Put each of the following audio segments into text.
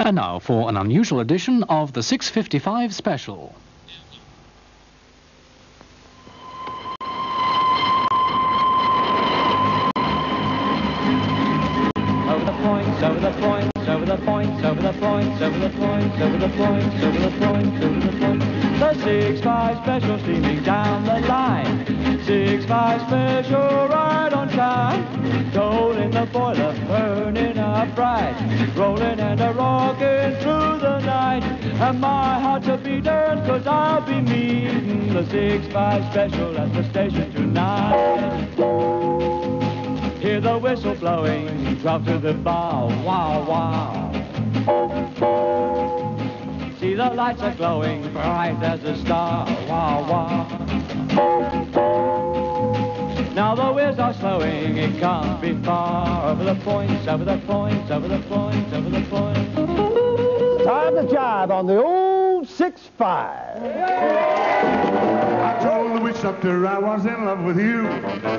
And now for an unusual edition of the 6:55 special. Over the points, over the points, over the points, over the points, over the points, over the points, over the points, over the points. The 6-5 special steaming down the line. 6-5 special right on time. Coal in the boiler, burning up bright. Rolling and a-rocking through the night. And my heart's a beatin' 'cause I'll be meeting the 6-5 special at the station tonight. Hear the whistle blowing, drop to the bow, wow, wow. See the lights are glowing, bright as a star, wow, wow. Now the wheels are slowing, it can't be far. Over the points, over the points, over the points, over the points. Time to jive on the old 6-5. I told the witch doctor I was in love with you.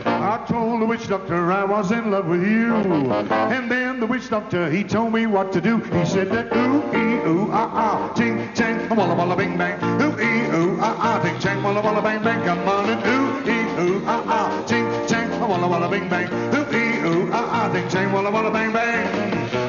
I told the witch doctor I was in love with you. And then the witch doctor, he told me what to do. He said that ooh, ee, ooh, ah, ah, ting, chang, walla, walla, bing, bang. Ooh, ee, ooh, ah, ah, ting, chang, walla, walla, bang, bang. Come on and ooh, ee, ooh, ah, ah, ting, chang, walla, walla, bing, bang. Ooh, ee, ooh, ah, ah, ting, chang, walla, walla, bang, bang.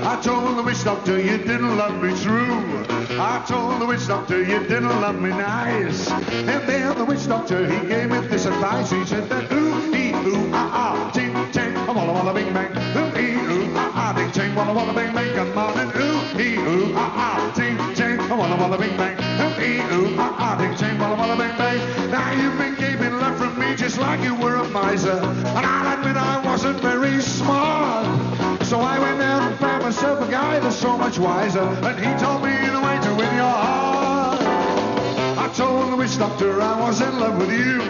I told the witch doctor you didn't love me true. I told the witch doctor you didn't love me nice. And then the witch doctor, he gave me this advice. He said that ooh, ee, ooh, ah, ah, ting, chang, walla, walla, bing, bang. Ooh, ee, ooh, ah, ah, ting, chang, walla, walla, bing, bang. Come on and ooh, ee, ooh, ah, ah, ting, chang, walla, walla, bing, bang. Ooh, ee, ooh, ah, ah, ting, chang, walla, walla, bing, bang. Now you've been keeping love from me just like you were a miser. And I'll admit I wasn't very smart. So I went out and found myself a guy that's so much wiser, and he told me the way to win your heart. I told the witch doctor I was in love with you.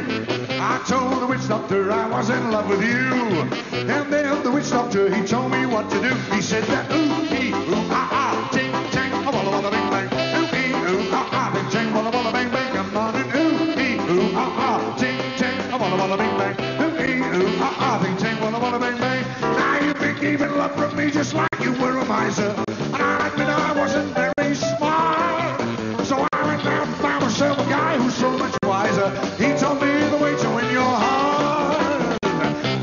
I told the witch doctor I was in love with you. And then the witch doctor, he told me what to do. He said that ooh, ee, ooh, ah, ah, ting, chang, walla, walla, bing, bang. Ooh, ee, ooh, ah, ah, ting, chang, walla, walla, bang, bang. Come on and ooh, ee, ooh, ah, ah, ting, chang, walla, walla, bing, bang. Ooh, ee, ooh, ah, ah, ting, chang, walla, walla, bang, bang. Now you think even love from me just like you were a miser. And I admit I wasn't very smart. So I went out and found myself a guy who's so much wiser. He told me the way to win your heart.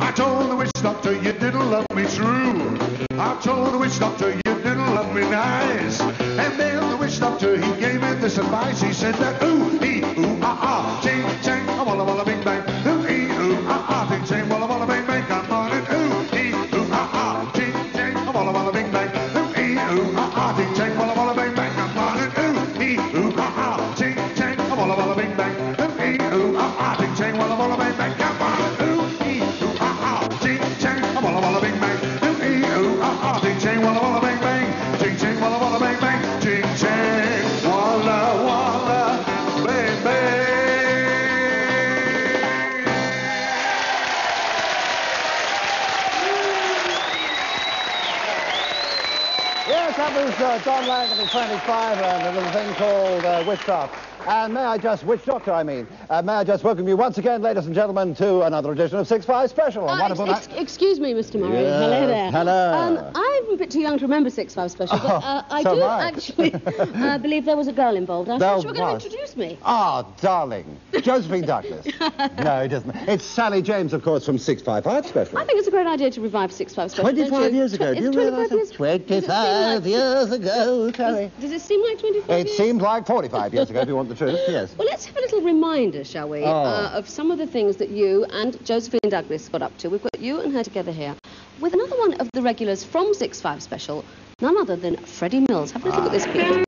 I told the witch doctor you didn't love me true. I told the witch doctor you didn't love me nice. And then the witch doctor, he gave me this advice. He said that ooh, ee, ooh, ah, ah, ching, chang, walla, walla, bing, bang. Ooh, ee, ooh, ah, ah, ting, chang, walla, walla, bing, bang. Come on and ooh, ee, ooh, ah, ah, ting, chang, walla, walla, bing, bang. Ooh, ee, ooh, ah, ah, ting, chang, walla, walla, bing, bang. Come on and ooh, ee, ooh, ah, ah, ting, chang, walla, walla, bing, bang. Ooh, ee, ooh, ah, ah, ting, chang, walla, walla, bing, bang. Come on and ooh, ee, ooh, ah, ah, ting, chang, walla, walla, bing, bang. Ooh, ee, ooh, ah, ah, ting, chang, walla, walla, bing, bang. Ting, chang, walla, walla, bing, bang. Ting, chang, walla, walla, bing, bang. Yes, that was Don Lang and the 25 and a little thing called Witchcraft. And may I just welcome you once again, ladies and gentlemen, to another edition of 6-5 Special. On wonderful night. Excuse me, Mr. Murray. Yes, Hello there. hello. I'm a bit too young to remember 6-5 Special, but I so do am I. actually believe there was a girl involved. I thought you were going to introduce me. Ah, darling. Josephine Douglas. No, it isn't. It's Sally James, of course, from 6-5 Special. I think it's a great idea to revive 6-5 Special. 25 years ago, do you realise that? 25 years ago, Sally. Does it seem like 25 years? It seemed like 45 years ago, if you want the truth, yes. Well, let's have a little reminder, shall we, of some of the things that you and Josephine Douglas got up to. We've got you and her together here with another one of the regulars from 6-5 Special, none other than Freddie Mills. Have a look at this, please.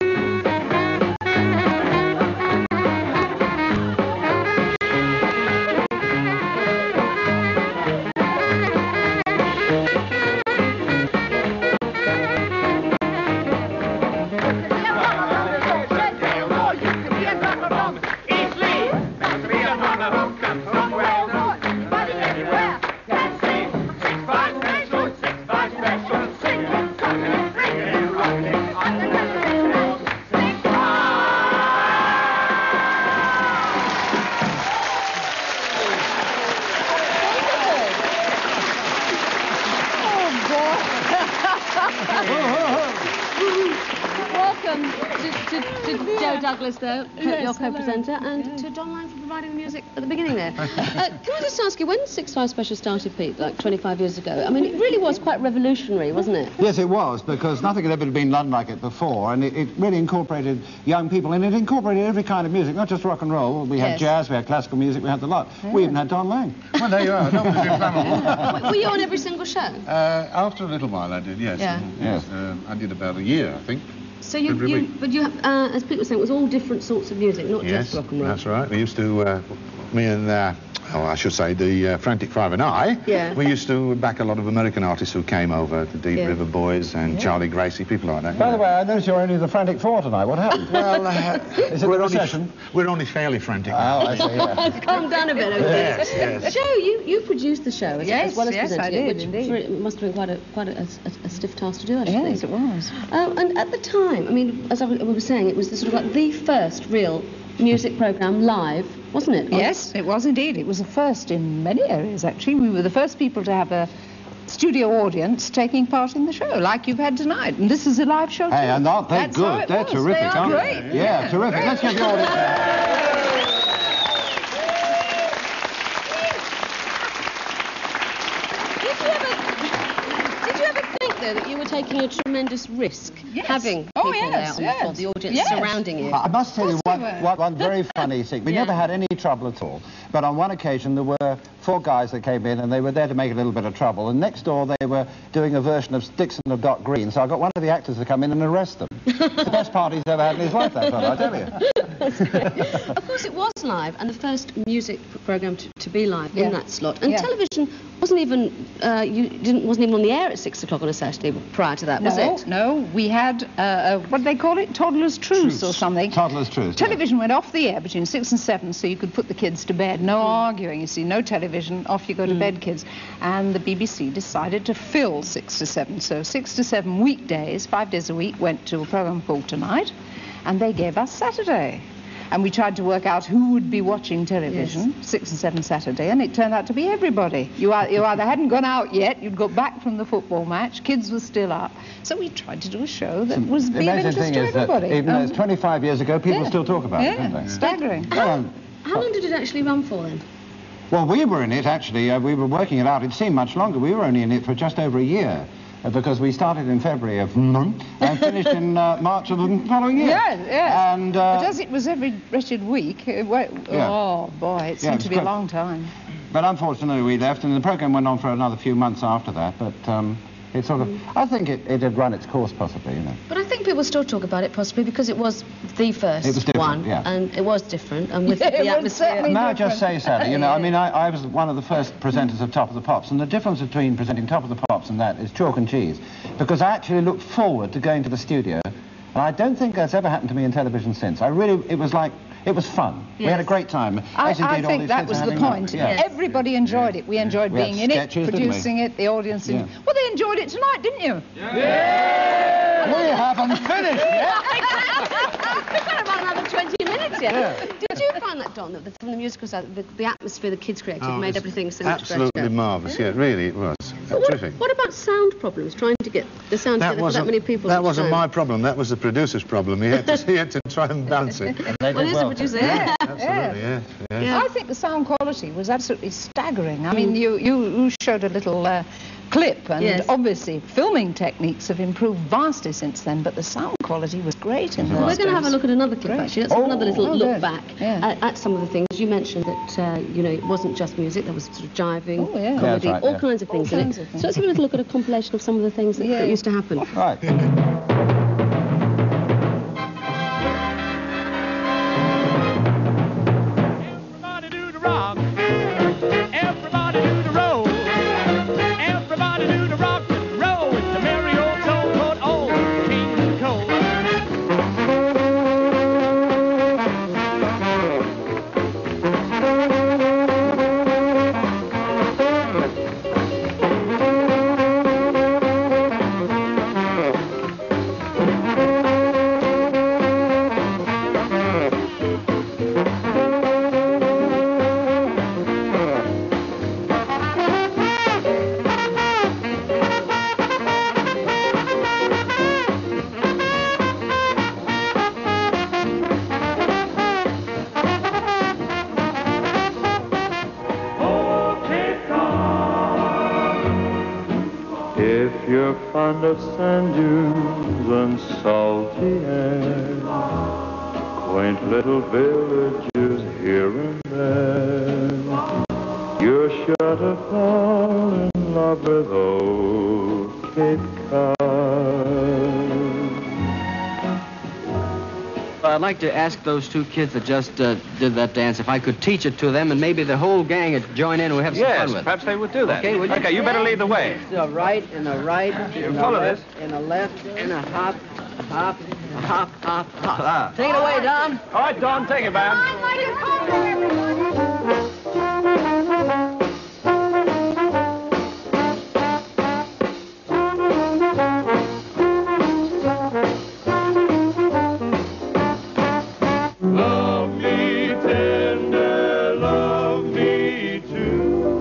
to Joe Douglas, though, your co-presenter, and to Don Lang for providing the music at the beginning there. Can I just ask you, when 6-5 Special started, Pete, like 25 years ago, I mean, it really was quite revolutionary, wasn't it? Yes, it was, because nothing had ever been done like it before, and it really incorporated young people, and it incorporated every kind of music, not just rock and roll. We had jazz, we had classical music, we had the lot. Yeah. We even had Don Lang. Well, there you are. That was inflammable. Were you on every single show? After a little while, I did, yes. Yeah. Yes. I did about a year, I think. So as Pete was saying, it was all different sorts of music, not just rock and roll. That's right. We used to, me and, I should say, the Frantic Five and I, we used to back a lot of American artists who came over, the Deep River Boys and Charlie Gracie, people like that. By the way, I noticed you're only the Frantic Four tonight. What happened? Well, is it the recession? We're only fairly frantic. Oh, I see, yeah. Calm down a bit, okay? Yes. Joe, you produced the show as well as presenting I did, it, which indeed. it must have been quite a stiff task to do, actually. Yes, it was. And at the time, I mean, as we were saying, it was the sort of like the first real music programme live, wasn't it? Yes, it was indeed. It was the first in many areas, actually. We were the first people to have a studio audience taking part in the show, like you've had tonight. And this is a live show, too. Hey, and aren't they That's good? how it They're was. terrific, They are aren't great. they? Yeah, terrific. Let's give the audience Did you ever think, though, that you were taking a tremendous risk having people there on the floor, the audience surrounding you? I must tell you one very funny thing. We never had any trouble at all. But on one occasion, there were 4 guys that came in, and they were there to make a little bit of trouble. And next door, they were doing a version of Dixon of Dock Green. So I got one of the actors to come in and arrest them. The best part he's ever had in his life, that one, I tell you. Of course, it was live, and the first music programme to be live in that slot. And television wasn't even wasn't even on the air at 6 o'clock on a Saturday prior to that, was it? No, we had what do they call it? Toddler's Truce or something. Toddler's Truce. Television went off the air between 6 and 7, so you could put the kids to bed. No arguing, you see, no television, off you go to bed, kids. And the BBC decided to fill 6 to 7. So 6 to 7 weekdays, 5 days a week, went to a programme called Tonight, and they gave us Saturday. And we tried to work out who would be watching television, 6 and 7 Saturday, and it turned out to be everybody. You either hadn't gone out yet, you'd got back from the football match, kids were still up. So we tried to do a show that was be of interest to everybody. Even though it's 25 years ago, people still talk about it, don't they? Staggering. How long did it actually run for, then? Well, we were in it, actually. We were working it out. It seemed much longer. We were only in it for just over a year. Because we started in February of and finished in March of the following year. Yes. And but as it was every wretched week, oh boy, it seemed to be a long time. But unfortunately we left, and the programme went on for another few months after that. But it sort of, I think it had run its course possibly, you know. But I think people still talk about it possibly because it was the first one, and it was different, and with the atmosphere. May I just say, Sally, you know, I mean, I was one of the first presenters of Top of the Pops, and the difference between presenting Top of the Pops and that is chalk and cheese, because I actually looked forward to going to the studio, and I don't think that's ever happened to me in television since. It was like, it was fun. Yes. We had a great time. I think that was the point. Yes. Everybody enjoyed it. We enjoyed being in it, producing it, the audience. Well, they enjoyed it tonight, didn't you? Yeah. We haven't finished yet. We've got about another 20 minutes yet. Yeah. Did you find that, Don, that from the musical side, the atmosphere the kids created made everything so much better? Absolutely marvellous, really it was. Terrific. What about sound problems, trying to get the sound together for that many people? That wasn't my problem, that was the producer's problem. He had to try and balance it. Well, here's the producer. Yeah, absolutely, yeah. I think the sound quality was absolutely staggering. I mean, you showed a little clip, and obviously filming techniques have improved vastly since then, but the sound quality was great in those We're going to have a look at another clip, great. actually. Let's have another little look back Yeah. at some of the things. You mentioned that, you know, it wasn't just music, there was sort of jiving, Oh, yeah. comedy, Yeah, that's right, all yeah. kinds of things All in kinds it. of things. So let's have a little look at a compilation of some of the things that used to happen. Right. Everybody do the rock. Everybody do the roll. Everybody do the rock and roll. It's the merry old soul called Old King Cole. you're fond of sand dunes and salty air, quaint little villages here and there, you're sure to fall in love with old Cape Cod. I'd like to ask those two kids that just did that dance if I could teach it to them, and maybe the whole gang would join in and we'd have some fun with it. Yes, perhaps they would do that. Okay, would you? Okay, you better lead the way. A right and a right and a full of left this. and a left and a hop, hop, hop, hop, hop. Ah. Take it away, Don. All right, Don, take it, man. Love me tender, love me true,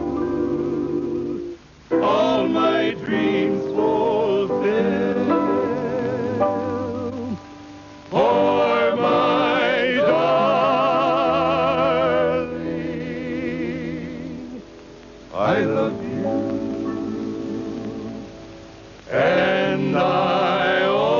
all my dreams fulfill, for my darling, I love you, and I always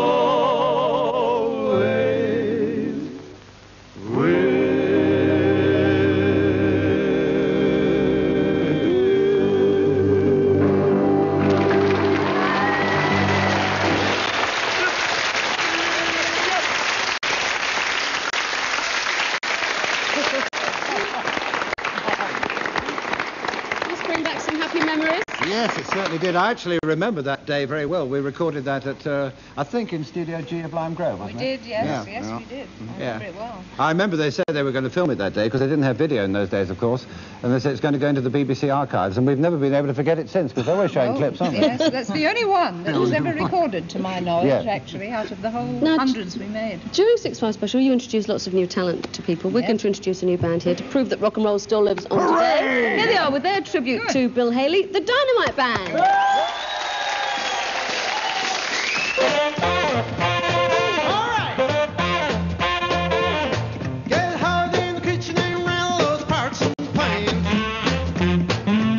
Let's bring back some happy memories. Yes, it certainly did. I actually remember that day very well. We recorded that at, I think, in Studio G of Lime Grove, We wasn't it? did, yes, Yeah, yes, yeah. we did. I Yeah. remember it well. I remember they said they were going to film it that day because they didn't have video in those days, of course. And they said it's going to go into the BBC archives, and we've never been able to forget it since because they're always showing clips, aren't they? Yes, that's the only one that was ever recorded, to my knowledge, Yeah. actually, out of the whole Now, hundreds we made. During 6-5 Special, you introduced lots of new talent to people. We're Yep. going to introduce a new band here to prove that rock and roll still lives on today. Here they are with their tribute Good. to Bill Haley, the Dynamite Band. Get hard in the kitchen and rattle those pots and pans.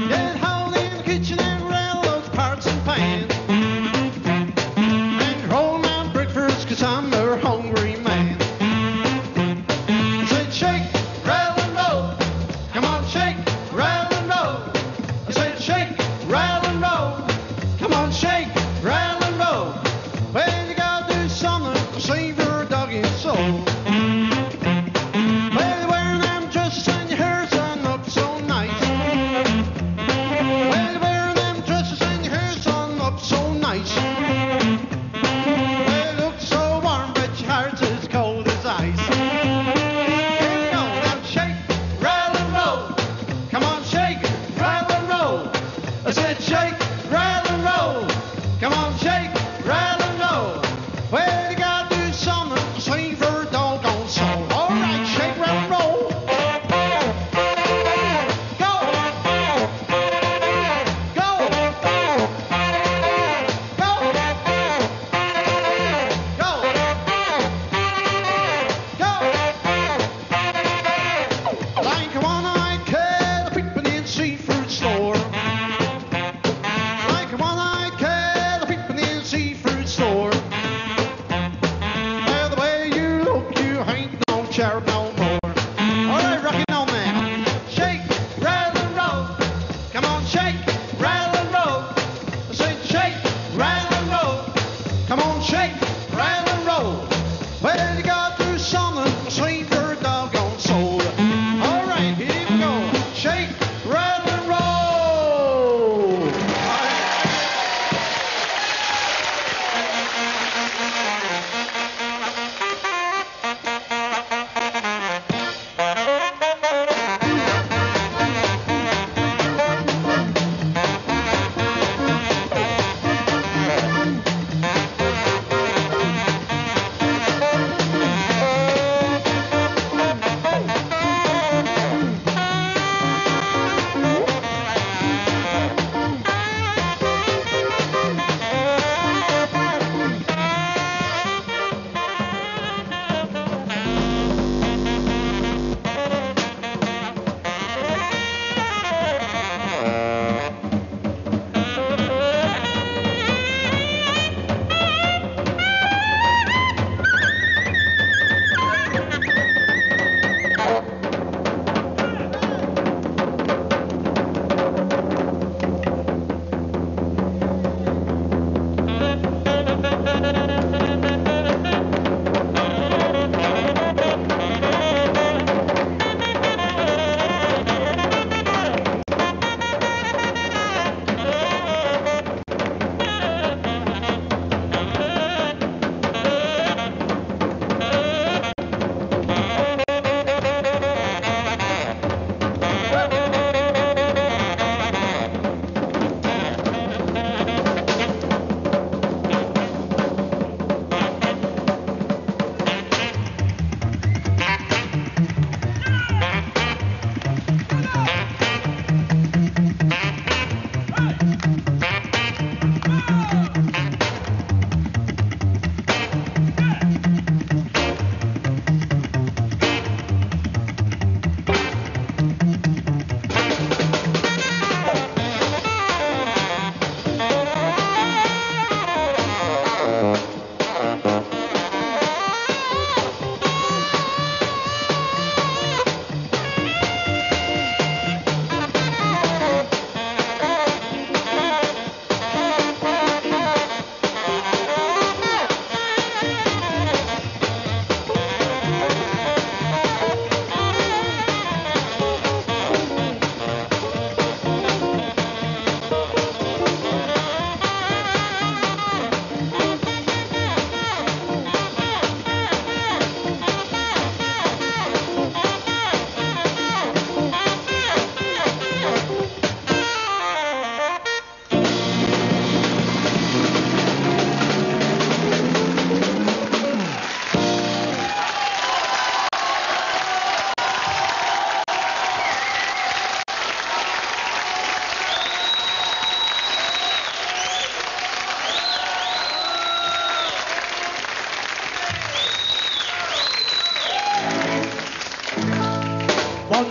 Get hard in the kitchen and rattle those pots and pans. And roll my breakfast 'cause I'm a hungry man. I said shake, rattle and roll. Come on, shake, rattle and roll. I said shake, rattle and roll. Come on, shake, rattle and roll. Well,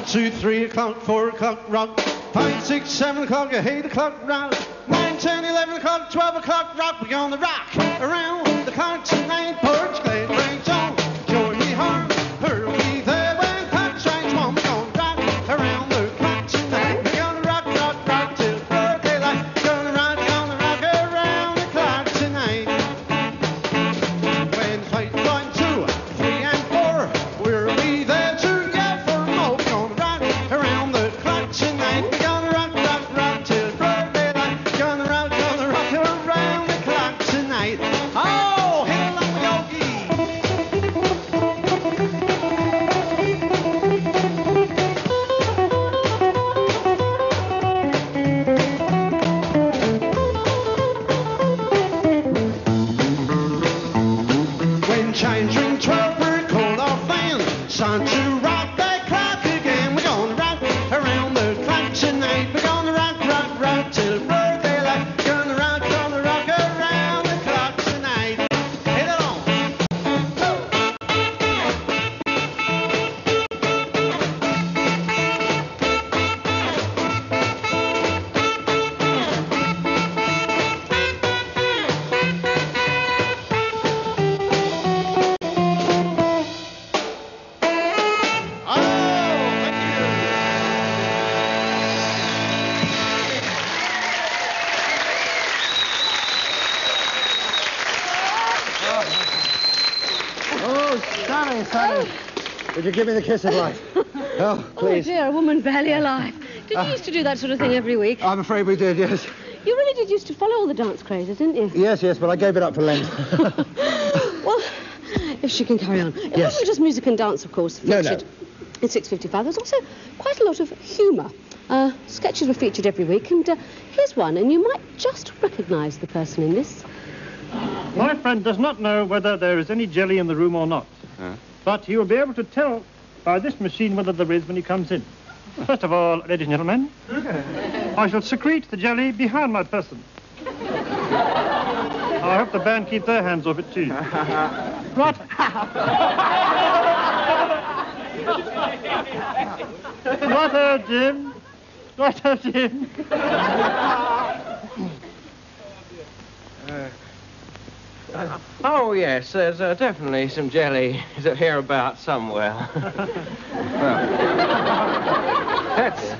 2, 3 o'clock, 4 o'clock, rock. 5, 6, 7 o'clock, 8 o'clock, rock. 9, 10, 11 o'clock, 12 o'clock, rock. We're gonna rock around the clock tonight. Porch Glade brings on joy me home. Hurl me there when clock strikes one. We're gonna rock around the clock tonight. We're gonna rock, rock, rock till broad daylight. Gonna rock around the clock tonight. When flight 1, 2, 3, and 4, we'll be there to yell for more. We're gonna rock around the clock tonight. We're gonna rock, rock, rock till broad daylight. Gonna rock around the clock tonight. Oh, hit along the yogi. When chimes ring 12, we're called off then. Time to rock that clock again. We're gonna rock around the clock tonight. We're gonna rock, rock, rock till broad daylight. Gonna rock around the clock tonight. Hit it on. Oh, Sonny, Sonny. Would you give me the kiss of life? Oh, Oh please. dear, a woman barely alive. Did you used to do that sort of thing every week? I'm afraid we did, yes. You really did used to follow all the dance crazes, didn't you? Yes, yes, but I gave it up for Lent. Well, if she can carry on. It Yes. wasn't just music and dance, of course, No, featured in 6:55. There was also quite a lot of humour. Sketches were featured every week, and here's one, and you might just recognise the person in this. My friend does not know whether there is any jelly in the room or not. But he will be able to tell by this machine whether there is when he comes in. First of all, ladies and gentlemen, I shall secrete the jelly behind my person. I hope the band keep their hands off it too. Right. Righto, Jim. Righto, Jim. Oh, yes, there's definitely some jelly here about somewhere. Well,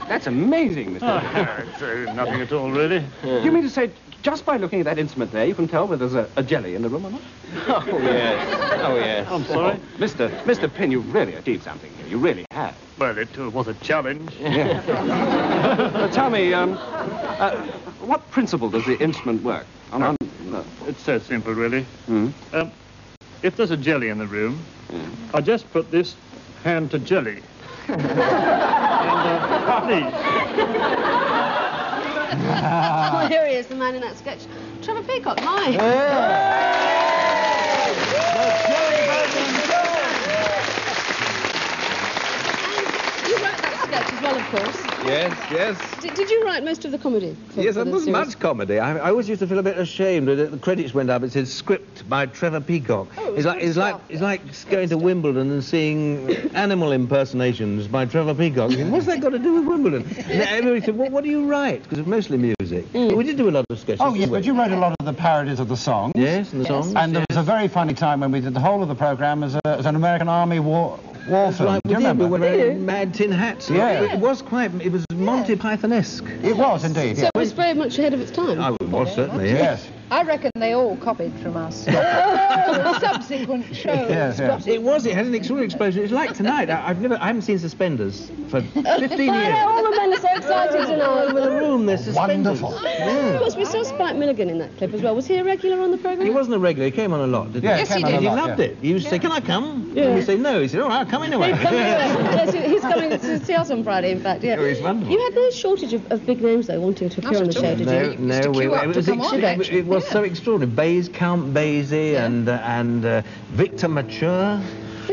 that's amazing, Mr. Nothing at all, really. Do you mean to say, just by looking at that instrument there, you can tell whether there's a jelly in the room or not? Oh, yes. Oh, yes. I'm sorry. Mr. Pin, you've really achieved something here. You really have. Well, it was a challenge. Tell me, what principle does the instrument work on? It's so simple, really. Hmm? If there's a jelly in the room, I just put this hand to jelly. And, please. Oh, here he is, the man in that sketch. Trevor Peacock, hi. And you wrote that sketch as well, of course. Yes. Did you write most of the comedy? Yes, for it the wasn't series? much comedy. I always used to feel a bit ashamed when the credits went up. It said script by Trevor Peacock. Oh, it's like going to Wimbledon and seeing animal impersonations by Trevor Peacock. What's that got to do with Wimbledon? And everybody said, well, what do you write? Because it's mostly music. But we did do a lot of sketches. Oh, yes, but you wrote a lot of the parodies of the songs. Yes, and the songs. And there was a very funny time when we did the whole of the programme as an American Army war film. Right, Do you remember? we were wearing mad tin hats. Yeah. It was Monty Python-esque. It was indeed, So yeah. it was very much ahead of its time. I was certainly, yes. I reckon they all copied from us. The subsequent shows. Yes, yes. It had an extraordinary explosion. It's like tonight. I haven't seen suspenders for 15 I years. know, all the men are so excited tonight. Over the room, there's suspenders. Wonderful. Of course, we saw Spike Milligan in that clip as well. Was he a regular on the programme? He wasn't a regular. He came on a lot, didn't Yeah, he? he came on a He lot, loved yeah. it. He used to say, can I come? Yeah. And we say, no. He said, all right, I'll come anyway. Yes, he's coming to see us on Friday, in fact, yeah. Oh, he's wonderful. You had no shortage of big names, though, wanting to appear on the show, did you? It was so extraordinary. Count Basie and Victor Mature.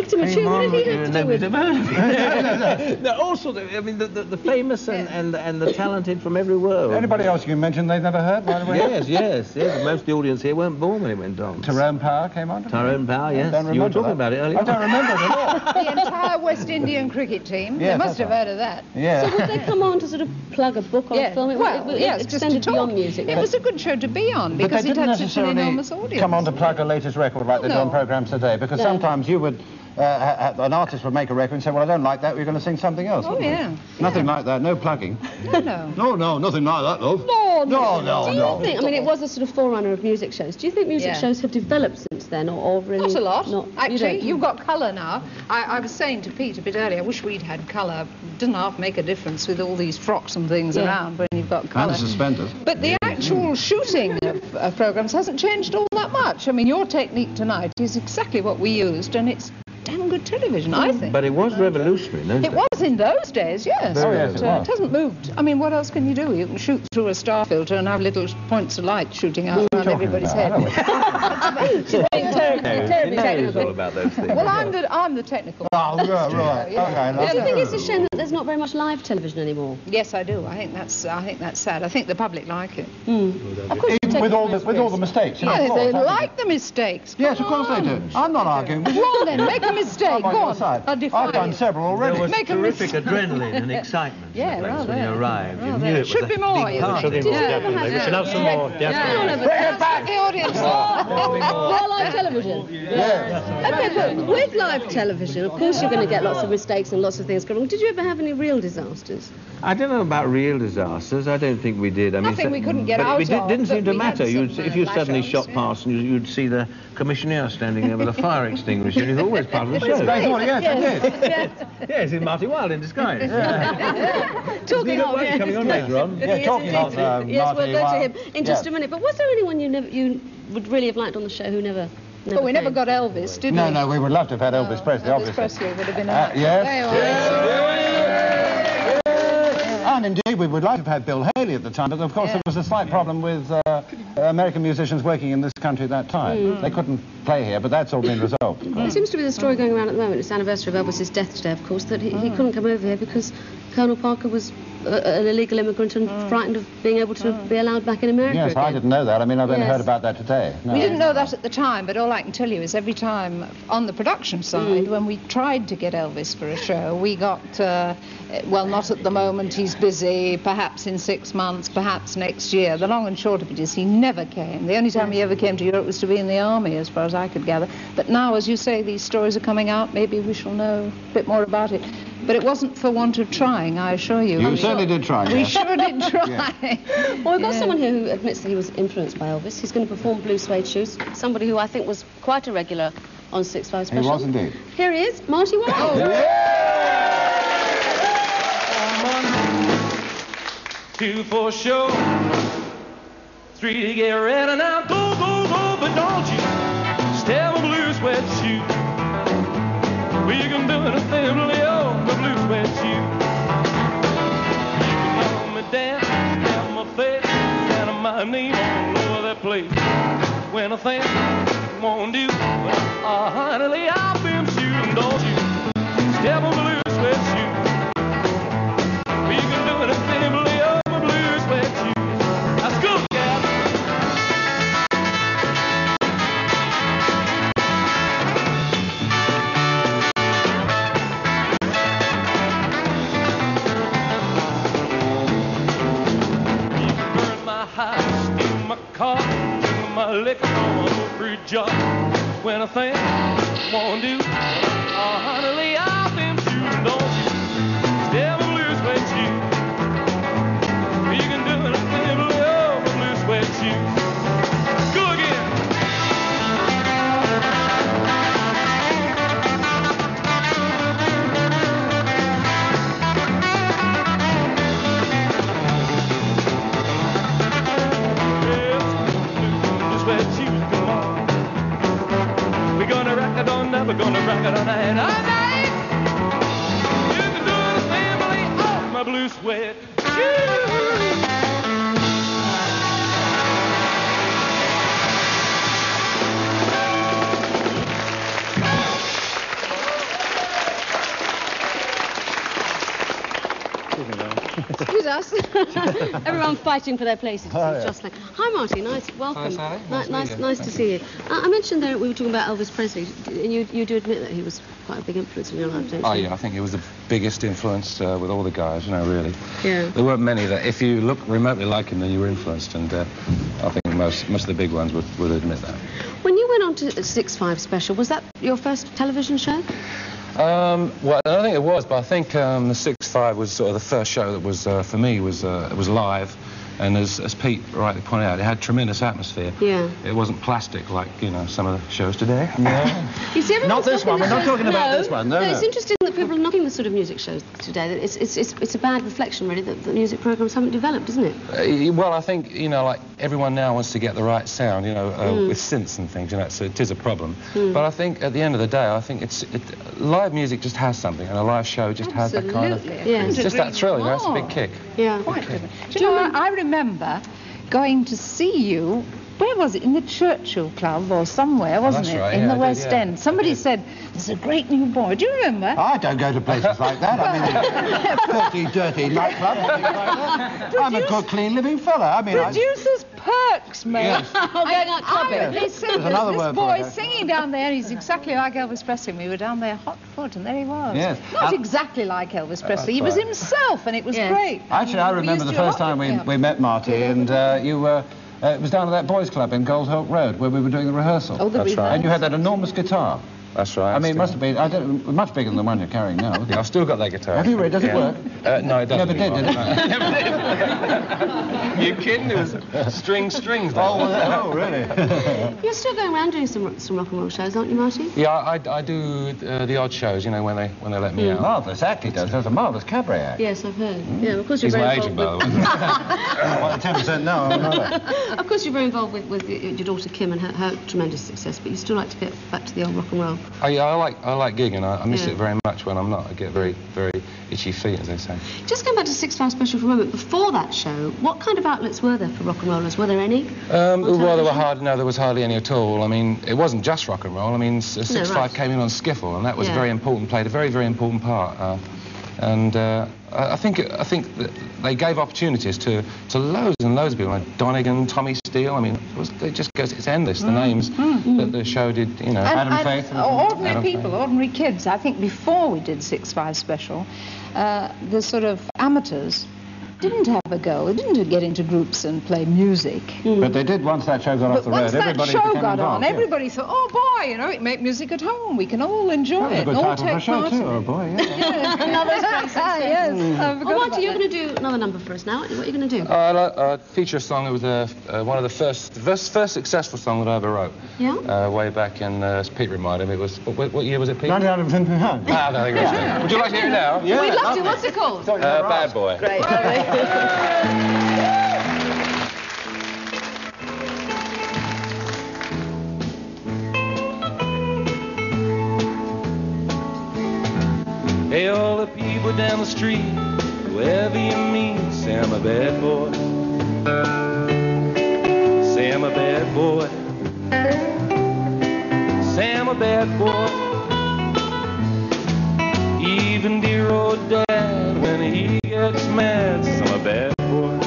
actor mature. What did he have to do with it? No, all sorts of, I mean, the famous and the talented from every world. Anybody else you can mention they've never heard, by the way? Yes. Most of the audience here weren't born when it went on. Tyrone Power came on? Tyrone Power, yes. You were talking about it earlier. I don't remember it at all. The entire West Indian cricket team. Yes, They must have heard of that. Yeah. So would they come on to sort of plug a book or a film? Yes, just extended to beyond talk. music. It was a good show to be on because it had such an enormous audience. Come on to plug a latest record like they do on programmes today, because sometimes you would, an artist would make a record and say, well, I don't like that, we're going to sing something else. Oh, yeah. Nothing like that, no plugging. No, nothing like that, love. No. Do you think, I mean, it was a sort of forerunner of music shows. Do you think music shows have developed since then, or really? Not a lot. Actually, you've got colour now. I was saying to Pete a bit earlier, I wish we'd had colour. Doesn't half make a difference with all these frocks and things around when you've got colour. And suspenders. But the actual shooting of programmes hasn't changed all that much. I mean, your technique tonight is exactly what we used, and it's damn good television, I think. But it was revolutionary in those days. It was in those days, yes. Oh, yes, it was. It hasn't moved. I mean, what else can you do? You can shoot through a star filter and have little points of light shooting out around everybody's head. He knows all about those things. Well, I'm the technical. Oh, right. Okay, Do you think it's a shame that there's not very much live television anymore? Yes, I do. I think that's sad. I think the public like it. Of course, Even with all the mistakes. Yeah, they like the mistakes. Yes, of course they do. I'm not arguing with you. Well, then, make a mistake. Go on. I've done several already. There was terrific adrenalin and excitement in the place when you arrived. You knew it was should be more. Should be more, definitely. We should have some more. Bring it back! The audience. More live television. Yes. Okay, but with live television, of course you're going to get lots of mistakes and lots of things going wrong. Did you ever have any real disasters? I don't know about real disasters. I don't think we did. I mean, Nothing we couldn't get but out it of, didn't seem but to we had matter. some, If you suddenly flash shot ons, past and you'd see the commissioner standing there with a fire extinguisher, and he's always part of the show. Yes, he's Marty Wilde in disguise. Talking of coming on later on. Yeah, talking of yes, we'll Marty go to Wilde. him in just a minute. But was there anyone you would really have liked on the show who never But we never got Elvis, did we? No, we would love to have had Elvis Presley, Elvis obviously. Presley would have been a... Yes. And indeed, we would like to have had Bill Haley at the time, but of course there was a slight problem with American musicians working in this country at that time. They couldn't play here, but that's all been resolved. It seems to be the story going around at the moment. It's the anniversary of Elvis's death today, of course, that he couldn't come over here because Colonel Parker was an illegal immigrant and frightened of being able to be allowed back in America Yes, again. I didn't know that. I mean, I've only Yes. heard about that today. No. We didn't know that at the time, but all I can tell you is every time on the production side, when we tried to get Elvis for a show, we got, well, not at the moment, he's busy, perhaps in 6 months, perhaps next year. The long and short of it is he never came. The only time he ever came to Europe was to be in the army, as far as I could gather. But now, as you say, these stories are coming out, maybe we shall know a bit more about it. But it wasn't for want of trying, I assure you. You certainly did try. We yes. sure did try. Well, we've got someone here who admits that he was influenced by Elvis. He's going to perform Blue Suede Shoes, somebody who I think was quite a regular on 6-5 Special. He was indeed. Here he is, Marty Wilde. Two for show, three to get ready. Now go, but don't you step a blue sweat shoe. We can do anything, Leo, the blue sweat shoe. You can call me Dan, down my face, and my name all over that place. When I think won't do, honey, I've been shooting, don't you step a blue sweat shoe. We can do anything, Leo, the blue sweat shoe. Let's go, gal. Car, my liquor on a free job. When I think won't do, honey, I've been shooting, don't you step a blue sweat shoe. You can do anything, Leo, the blue sweat shoes. Let's go again. We're gonna rock it all night, all night. You can do the family off my blue sweat shoes. Everyone fighting for their places. Oh, yeah. Jostling. Hi, Marty. Nice. Welcome. Hi, Sally. Nice to see you. I mentioned there we were talking about Elvis Presley. And you do admit that he was quite a big influence in your life, don't you? Oh, yeah, I think he was the biggest influence with all the guys, you know, really. Yeah. There weren't many that, if you look remotely like him, then you were influenced, and I think most of the big ones would admit that. When you went on to 6-5 Special, was that your first television show? Well, I don't think it was, but I think the 6-5 was sort of the first show that was, for me, was live. And as Pete rightly pointed out, it had tremendous atmosphere. Yeah. It wasn't plastic like, you know, some of the shows today. Yeah. You see, Not this one. We're not talking about this one. No, It's interesting that people are knocking the sort of music shows today. That it's a bad reflection, really, that the music programmes haven't developed, isn't it? Well, I think, you know, like everyone now wants to get the right sound, you know, with synths and things, you know, so it is a problem. But I think at the end of the day, I think live music just has something, and a live show just has that kind of... Yeah. It's just that thrill, you know, it's a big kick. Yeah. Quite different. Do you know, I remember going to see you. Where was it? In the Churchill Club or somewhere, wasn't it? Right, in yeah, the West End. Somebody said, there's a great new boy. Do you remember? I don't go to places like that. I mean, dirty nightclubs and things like that. I'm a good, clean living fella. I mean, Producer's perks, mate. Yes. Going out clubbing. They said There's another this word boy for it. singing down there. He's exactly like Elvis Presley. We were down there hot foot, and there he was. Yes. Not exactly like Elvis Presley. He was himself, and it was great. Actually, I remember the first time we met Marty, and you were... it was down at that boys' club in Gold Hope Road where we were doing the rehearsal. Oh, the rehearsal. And you had that enormous guitar. That's right. I mean, it must have been much bigger than the one you're carrying now. Yeah, I've still got that guitar. Have you really? Does it work? No, it doesn't. Never did, did it? Never did. You kidding? It was strings. Oh, really? You're still going around doing some rock and roll shows, aren't you, Marty? Yeah, I do the odd shows, you know, when they let me out. Marvellous act he does. That's a marvellous cabaret act. Yes, I've heard. Yeah, of course you're He's very my involved agent, by the way. Well, 10% no, I'm not. Of course you're very involved with your daughter Kim and her tremendous success, but you still like to get back to the old rock and roll. Oh, yeah, I like gigging. I miss it very much when I'm not. I get very, very itchy feet, as they say. Just going back to 6-5 Special for a moment, before that show, what kind of outlets were there for rock and rollers? Were there any? Well, there was hardly any at all. I mean, it wasn't just rock and roll. I mean, 6-5 came in on skiffle, and that was very important, played a very, very important part. I think that they gave opportunities to loads and loads of people, like Donegan, Tommy Steele. I mean, it's endless, the names that the show did, you know, Adam Faith. Ordinary people, ordinary kids. I think before we did 6-5 Special, the sort of amateurs didn't have a go. They didn't get into groups and play music. But they did once that show got off the road. Once that show got on, yeah. everybody thought, oh boy, you know, we make music at home. We can all enjoy it. That was a good and all title for a take show part too. in Oh it. boy, yeah. Yes. Well, Marty, you're going to do another number for us now. What are you going to do? I feature a song that was one of the first successful song that I ever wrote. Yeah? Way back in, as Pete reminded me, it was, what year was it, Pete? 1959. Ah, no, I think it was. Would you like to hear it now? Yeah, We'd love to. What's it called? Bad Boy. Great. Hey, all the people down the street, whoever you meet, say I'm a bad boy. Say I'm a bad boy. Say I'm a bad boy. Even dear old dad, when he gets mad, says I'm a bad boy.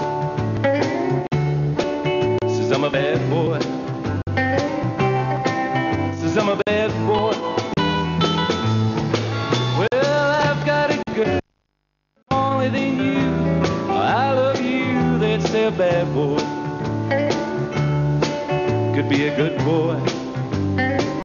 Says I'm a bad boy. Says I'm a bad boy. Well, I've got a girl only than you. I love you, they'd say a bad boy. Could be a good boy.